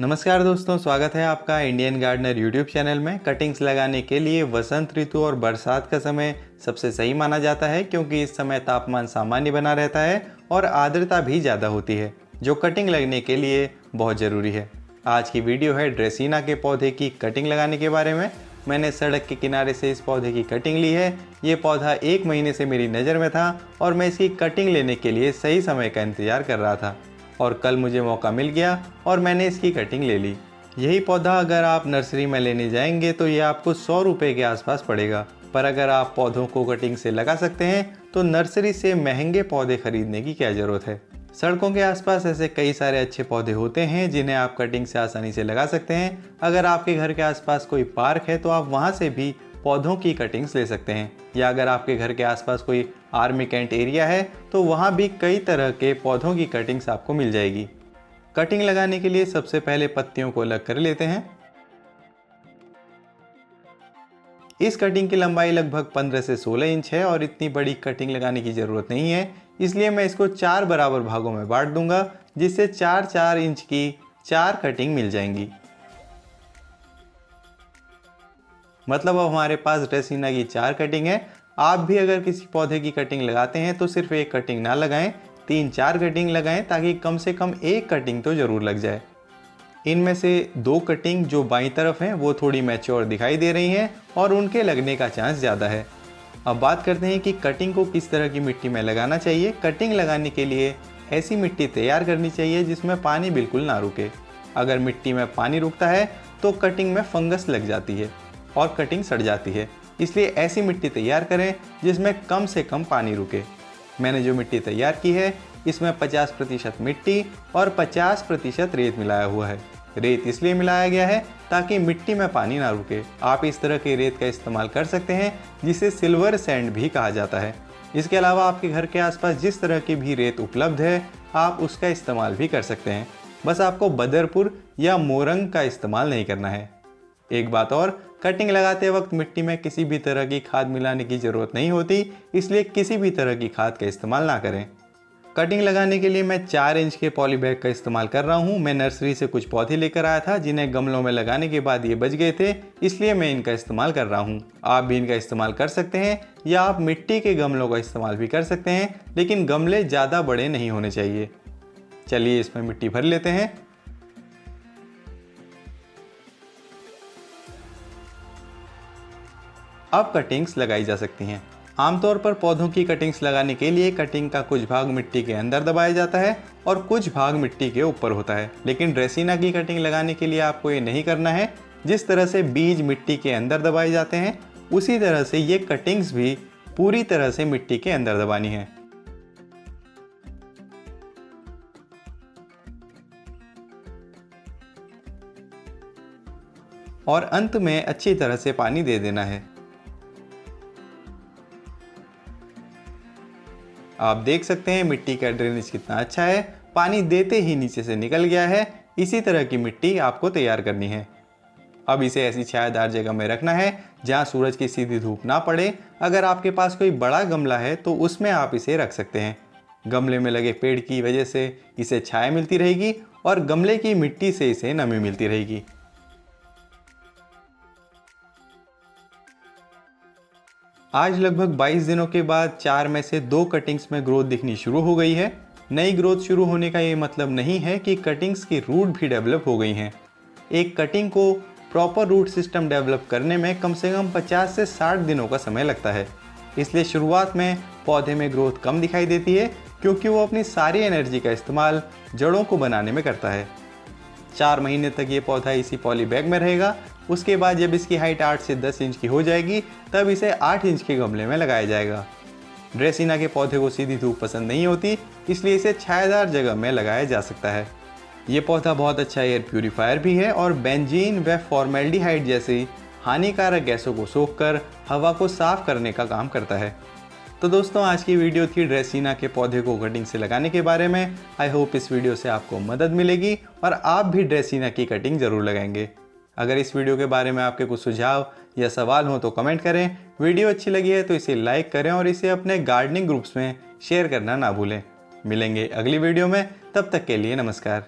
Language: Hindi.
नमस्कार दोस्तों, स्वागत है आपका इंडियन गार्डनर यूट्यूब चैनल में। कटिंग्स लगाने के लिए वसंत ऋतु और बरसात का समय सबसे सही माना जाता है, क्योंकि इस समय तापमान सामान्य बना रहता है और आर्द्रता भी ज़्यादा होती है, जो कटिंग लगने के लिए बहुत ज़रूरी है। आज की वीडियो है ड्रेसीना के पौधे की कटिंग लगाने के बारे में। मैंने सड़क के किनारे से इस पौधे की कटिंग ली है। ये पौधा 1 महीने से मेरी नज़र में था और मैं इसकी कटिंग लेने के लिए सही समय का इंतज़ार कर रहा था, और कल मुझे मौका मिल गया और मैंने इसकी कटिंग ले ली। यही पौधा अगर आप नर्सरी में लेने जाएंगे तो ये आपको 100 रुपये के आसपास पड़ेगा, पर अगर आप पौधों को कटिंग से लगा सकते हैं तो नर्सरी से महंगे पौधे खरीदने की क्या ज़रूरत है। सड़कों के आसपास ऐसे कई सारे अच्छे पौधे होते हैं जिन्हें आप कटिंग से आसानी से लगा सकते हैं। अगर आपके घर के आसपास कोई पार्क है तो आप वहाँ से भी पौधों की कटिंग्स ले सकते हैं, या अगर आपके घर के आसपास कोई आर्मी कैंट एरिया है तो वहाँ भी कई तरह के पौधों की कटिंग्स आपको मिल जाएगी। कटिंग लगाने के लिए सबसे पहले पत्तियों को अलग कर लेते हैं। इस कटिंग की लंबाई लगभग 15 से 16 इंच है और इतनी बड़ी कटिंग लगाने की ज़रूरत नहीं है, इसलिए मैं इसको 4 बराबर भागों में बांट दूंगा, जिससे 4-4 इंच की 4 कटिंग मिल जाएंगी। मतलब अब हमारे पास ड्रेसीना की 4 कटिंग है। आप भी अगर किसी पौधे की कटिंग लगाते हैं तो सिर्फ एक कटिंग ना लगाएं, 3-4 कटिंग लगाएं, ताकि कम से कम एक कटिंग तो ज़रूर लग जाए। इनमें से 2 कटिंग जो बाईं तरफ हैं वो थोड़ी मैच्योर दिखाई दे रही हैं और उनके लगने का चांस ज़्यादा है। अब बात करते हैं कि कटिंग को किस तरह की मिट्टी में लगाना चाहिए। कटिंग लगाने के लिए ऐसी मिट्टी तैयार करनी चाहिए जिसमें पानी बिल्कुल ना रुके। अगर मिट्टी में पानी रुकता है तो कटिंग में फंगस लग जाती है और कटिंग सड़ जाती है, इसलिए ऐसी मिट्टी तैयार करें जिसमें कम से कम पानी रुके। मैंने जो मिट्टी तैयार की है इसमें 50% मिट्टी और 50% रेत मिलाया हुआ है। रेत इसलिए मिलाया गया है ताकि मिट्टी में पानी ना रुके। आप इस तरह की रेत का इस्तेमाल कर सकते हैं जिसे सिल्वर सैंड भी कहा जाता है। इसके अलावा आपके घर के आसपास जिस तरह की भी रेत उपलब्ध है आप उसका इस्तेमाल भी कर सकते हैं, बस आपको बदरपुर या मोरंग का इस्तेमाल नहीं करना है। एक बात और, कटिंग लगाते वक्त मिट्टी में किसी भी तरह की खाद मिलाने की ज़रूरत नहीं होती, इसलिए किसी भी तरह की खाद का इस्तेमाल ना करें। कटिंग लगाने के लिए मैं 4 इंच के पॉली बैग का इस्तेमाल कर रहा हूँ। मैं नर्सरी से कुछ पौधे लेकर आया था जिन्हें गमलों में लगाने के बाद ये बच गए थे, इसलिए मैं इनका इस्तेमाल कर रहा हूँ। आप भी इनका इस्तेमाल कर सकते हैं, या आप मिट्टी के गमलों का इस्तेमाल भी कर सकते हैं, लेकिन गमले ज़्यादा बड़े नहीं होने चाहिए। चलिए इसमें मिट्टी भर लेते हैं। अब कटिंग्स लगाई जा सकती हैं। आमतौर पर पौधों की कटिंग्स लगाने के लिए कटिंग का कुछ भाग मिट्टी के अंदर दबाया जाता है और कुछ भाग मिट्टी के ऊपर होता है, लेकिन ड्रेसीना की कटिंग लगाने के लिए आपको ये नहीं करना है। जिस तरह से बीज मिट्टी के अंदर दबाए जाते हैं उसी तरह से ये कटिंग्स भी पूरी तरह से मिट्टी के अंदर दबानी है। और अंत में अच्छी तरह से पानी दे देना है। आप देख सकते हैं मिट्टी का ड्रेनेज कितना अच्छा है, पानी देते ही नीचे से निकल गया है। इसी तरह की मिट्टी आपको तैयार करनी है। अब इसे ऐसी छायादार जगह में रखना है जहां सूरज की सीधी धूप ना पड़े। अगर आपके पास कोई बड़ा गमला है तो उसमें आप इसे रख सकते हैं। गमले में लगे पेड़ की वजह से इसे छाया मिलती रहेगी और गमले की मिट्टी से इसे नमी मिलती रहेगी। आज लगभग 22 दिनों के बाद 4 में से 2 कटिंग्स में ग्रोथ दिखनी शुरू हो गई है। नई ग्रोथ शुरू होने का ये मतलब नहीं है कि कटिंग्स की रूट भी डेवलप हो गई हैं। एक कटिंग को प्रॉपर रूट सिस्टम डेवलप करने में कम से कम 50 से 60 दिनों का समय लगता है, इसलिए शुरुआत में पौधे में ग्रोथ कम दिखाई देती है, क्योंकि वो अपनी सारी एनर्जी का इस्तेमाल जड़ों को बनाने में करता है। 4 महीने तक ये पौधा इसी पॉली बैग में रहेगा। उसके बाद जब इसकी हाइट 8 से 10 इंच की हो जाएगी तब इसे 8 इंच के गमले में लगाया जाएगा। ड्रेसीना के पौधे को सीधी धूप पसंद नहीं होती, इसलिए इसे छायादार जगह में लगाया जा सकता है। ये पौधा बहुत अच्छा एयर प्यूरीफायर भी है और बेंजीन व फॉर्मेल्डिहाइड जैसी हानिकारक गैसों को सोखकर हवा को साफ करने का काम करता है। तो दोस्तों, आज की वीडियो थी ड्रेसीना के पौधे को कटिंग से लगाने के बारे में। आई होप इस वीडियो से आपको मदद मिलेगी और आप भी ड्रेसीना की कटिंग ज़रूर लगाएंगे। अगर इस वीडियो के बारे में आपके कुछ सुझाव या सवाल हो तो कमेंट करें। वीडियो अच्छी लगी है तो इसे लाइक करें और इसे अपने गार्डनिंग ग्रुप्स में शेयर करना ना भूलें। मिलेंगे अगली वीडियो में, तब तक के लिए नमस्कार।